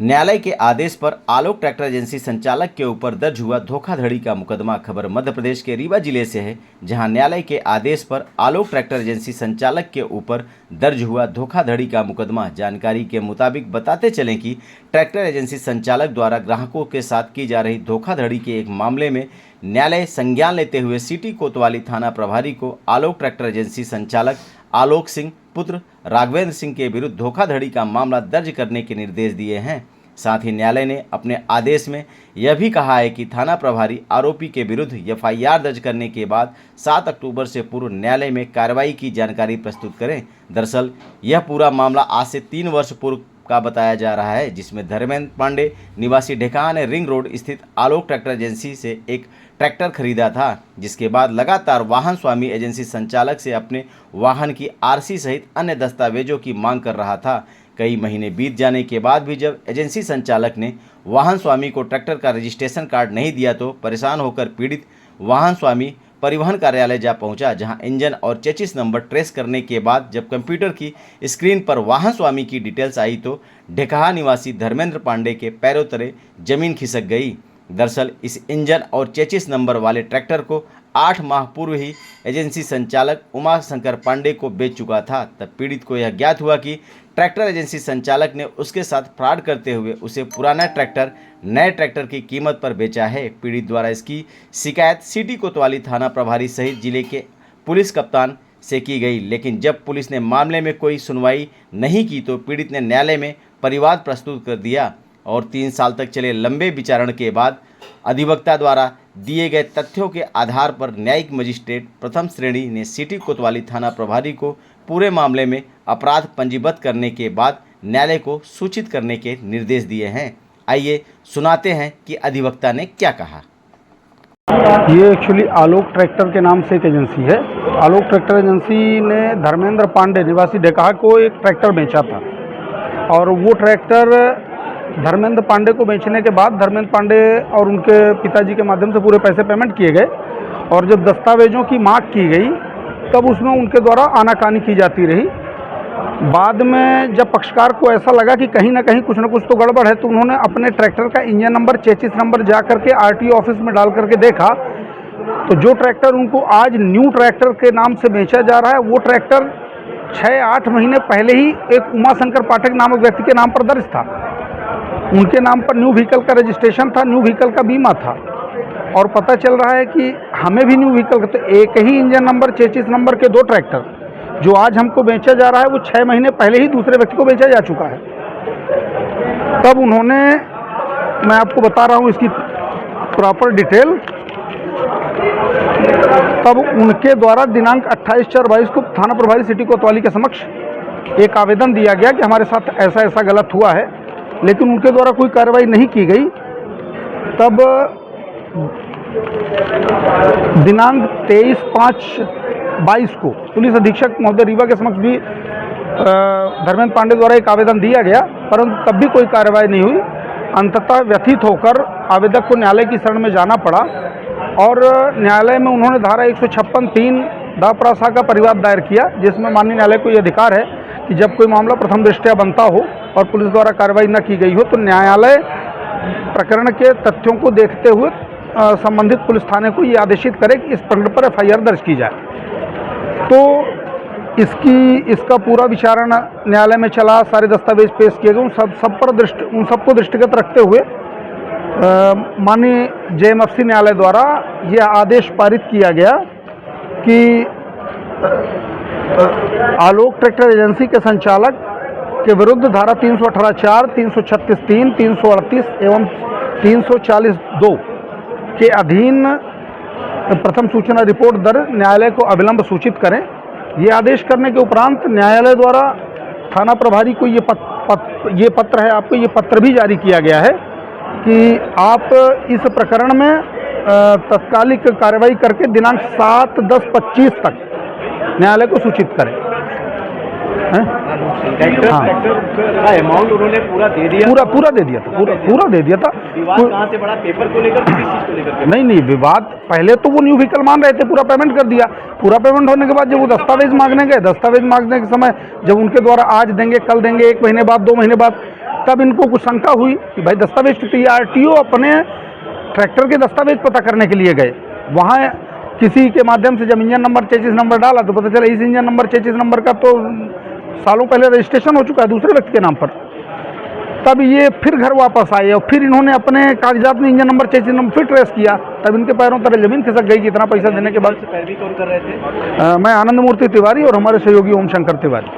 न्यायालय के आदेश पर आलोक ट्रैक्टर एजेंसी संचालक के ऊपर दर्ज हुआ धोखाधड़ी का मुकदमा। खबर मध्य प्रदेश के रीवा जिले से है, जहां न्यायालय के आदेश पर आलोक ट्रैक्टर एजेंसी संचालक के ऊपर दर्ज हुआ धोखाधड़ी का मुकदमा। जानकारी के मुताबिक बताते चलें कि ट्रैक्टर एजेंसी संचालक द्वारा ग्राहकों के साथ की जा रही धोखाधड़ी के एक मामले में न्यायालय संज्ञान लेते हुए सिटी कोतवाली थाना प्रभारी को आलोक ट्रैक्टर एजेंसी संचालक आलोक सिंह पुत्र राघवेंद्र सिंह के विरुद्ध धोखाधड़ी का मामला दर्ज करने के निर्देश दिए हैं। साथ ही न्यायालय ने अपने आदेश में यह भी कहा है कि थाना प्रभारी आरोपी के विरुद्ध एफआईआर दर्ज करने के बाद 7 अक्टूबर से पूर्व न्यायालय में कार्रवाई की जानकारी प्रस्तुत करें। दरअसल यह पूरा मामला आज से 3 वर्ष पूर्व का बताया जा रहा है, जिसमें धर्मेंद्र पांडे निवासी ढेकाहा ने रिंग रोड स्थित आलोक ट्रैक्टर एजेंसी से एक ट्रैक्टर खरीदा था, जिसके बाद लगातार वाहन स्वामी एजेंसी संचालक से अपने वाहन की आरसी सहित अन्य दस्तावेजों की मांग कर रहा था। कई महीने बीत जाने के बाद भी जब एजेंसी संचालक ने वाहन स्वामी को ट्रैक्टर का रजिस्ट्रेशन कार्ड नहीं दिया तो परेशान होकर पीड़ित वाहन स्वामी परिवहन कार्यालय जा पहुंचा, जहां इंजन और चेसिस नंबर ट्रेस करने के बाद जब कंप्यूटर की स्क्रीन पर वाहन स्वामी की डिटेल्स आई तो ढेकाहा निवासी धर्मेंद्र पांडे के पैरों तले जमीन खिसक गई। दरअसल इस इंजन और चेसिस नंबर वाले ट्रैक्टर को 8 माह पूर्व ही एजेंसी संचालक उमा शंकर पांडे को बेच चुका था। तब पीड़ित को यह ज्ञात हुआ कि ट्रैक्टर एजेंसी संचालक ने उसके साथ फ्रॉड करते हुए उसे पुराना ट्रैक्टर नए ट्रैक्टर की कीमत पर बेचा है। पीड़ित द्वारा इसकी शिकायत सिटी कोतवाली थाना प्रभारी सहित जिले के पुलिस कप्तान से की गई, लेकिन जब पुलिस ने मामले में कोई सुनवाई नहीं की तो पीड़ित ने न्यायालय में परिवाद प्रस्तुत कर दिया और 3 साल तक चले लंबे विचारण के बाद अधिवक्ता द्वारा दिए गए तथ्यों के आधार पर न्यायिक मजिस्ट्रेट प्रथम श्रेणी ने सिटी कोतवाली थाना प्रभारी को पूरे मामले में अपराध पंजीबद्ध करने के बाद न्यायालय को सूचित करने के निर्देश दिए हैं। आइए सुनाते हैं कि अधिवक्ता ने क्या कहा। ये एक्चुअली आलोक ट्रैक्टर के नाम से एक एजेंसी है। आलोक ट्रैक्टर एजेंसी ने धर्मेंद्र पांडे निवासी ढेकाहा को एक ट्रैक्टर बेचा था और वो ट्रैक्टर धर्मेंद्र पांडे को बेचने के बाद धर्मेंद्र पांडे और उनके पिताजी के माध्यम से पूरे पैसे पेमेंट किए गए और जब दस्तावेजों की मांग की गई तब उसमें उनके द्वारा आनाकानी की जाती रही। बाद में जब पक्षकार को ऐसा लगा कि कहीं ना कहीं कुछ न कुछ तो गड़बड़ है तो उन्होंने अपने ट्रैक्टर का इंजन नंबर चेसिस नंबर जा करके आरटीओ ऑफिस में डाल करके देखा तो जो ट्रैक्टर उनको आज न्यू ट्रैक्टर के नाम से बेचा जा रहा है वो ट्रैक्टर 6-8 महीने पहले ही एक उमा शंकर पाठक नामक व्यक्ति के नाम पर दर्ज था। उनके नाम पर न्यू व्हीकल का रजिस्ट्रेशन था, न्यू व्हीकल का बीमा था और पता चल रहा है कि हमें भी न्यू व्हीकल का तो एक ही इंजन नंबर चेसिस नंबर के 2 ट्रैक्टर जो आज हमको बेचा जा रहा है वो 6 महीने पहले ही दूसरे व्यक्ति को बेचा जा चुका है। तब उन्होंने, मैं आपको बता रहा हूँ इसकी प्रॉपर डिटेल, तब उनके द्वारा दिनांक 28/4/22 को थाना प्रभारी सिटी कोतवाली के समक्ष एक आवेदन दिया गया कि हमारे साथ ऐसा ऐसा गलत हुआ है, लेकिन उनके द्वारा कोई कार्रवाई नहीं की गई। तब दिनांक 23/5/22 को पुलिस अधीक्षक महोदय रीवा के समक्ष भी धर्मेंद्र पांडे द्वारा एक आवेदन दिया गया, परंतु तब भी कोई कार्रवाई नहीं हुई। अंततः व्यथित होकर आवेदक को न्यायालय की शरण में जाना पड़ा और न्यायालय में उन्होंने धारा 156(3) दापरासा का परिवाद दायर किया, जिसमें माननीय न्यायालय को यह अधिकार है कि जब कोई मामला प्रथम दृष्टया बनता हो और पुलिस द्वारा कार्रवाई न की गई हो तो न्यायालय प्रकरण के तथ्यों को देखते हुए संबंधित पुलिस थाने को ये आदेशित करे कि इस प्रकरण पर एफआईआर दर्ज की जाए। तो इसका पूरा विचारण न्यायालय में चला, सारे दस्तावेज पेश किए गए। उन सबको दृष्टिगत रखते हुए माननीय जेएमएफसी न्यायालय द्वारा यह आदेश पारित किया गया कि आलोक ट्रैक्टर एजेंसी के संचालक के विरुद्ध धारा 318(4), 336(3), 338 एवं 340(2) के अधीन प्रथम सूचना रिपोर्ट दर्ज न्यायालय को अविलंब सूचित करें। ये आदेश करने के उपरांत न्यायालय द्वारा थाना प्रभारी को ये पत्र है, आपको ये पत्र भी जारी किया गया है कि आप इस प्रकरण में तत्कालिक कार्रवाई करके दिनांक 7/10/25 तक न्यायालय को सूचित करें। अमाउंट उन्होंने पूरा दे दिया, पूरा दे दिया था, पूरा दे दिया था। विवाद कहाँ से बड़ा, पेपर को लेकर, किस चीज को लेकर? नहीं, विवाद पहले तो वो न्यू व्हीकल मान रहे थे, पूरा पेमेंट कर दिया। पूरा पेमेंट होने के बाद जब वो दस्तावेज मांगने गए, दस्तावेज मांगने के समय जब उनके द्वारा आज देंगे, कल देंगे, 1 महीने बाद, 2 महीने बाद, तब इनको कुछ शंका हुई कि भाई दस्तावेज तो आरटीओ अपने ट्रैक्टर के दस्तावेज पता करने के लिए गए, वहाँ किसी के माध्यम से जब इंजन नंबर चेसिस नंबर डाला तो पता चला इस इंजन नंबर चेसिस नंबर का तो सालों पहले रजिस्ट्रेशन हो चुका है दूसरे व्यक्ति के नाम पर। तब ये फिर घर वापस आए और फिर इन्होंने अपने कागजात में इंजन नंबर चेसिस नंबर फिर ट्रेस किया, तब इनके पैरों तरह जमीन खिसक गई कि इतना पैसा देने के बाद। पैरवी कौन कर रहे थे? मैं आनंद मूर्ति तिवारी और हमारे सहयोगी ओम शंकर तिवारी।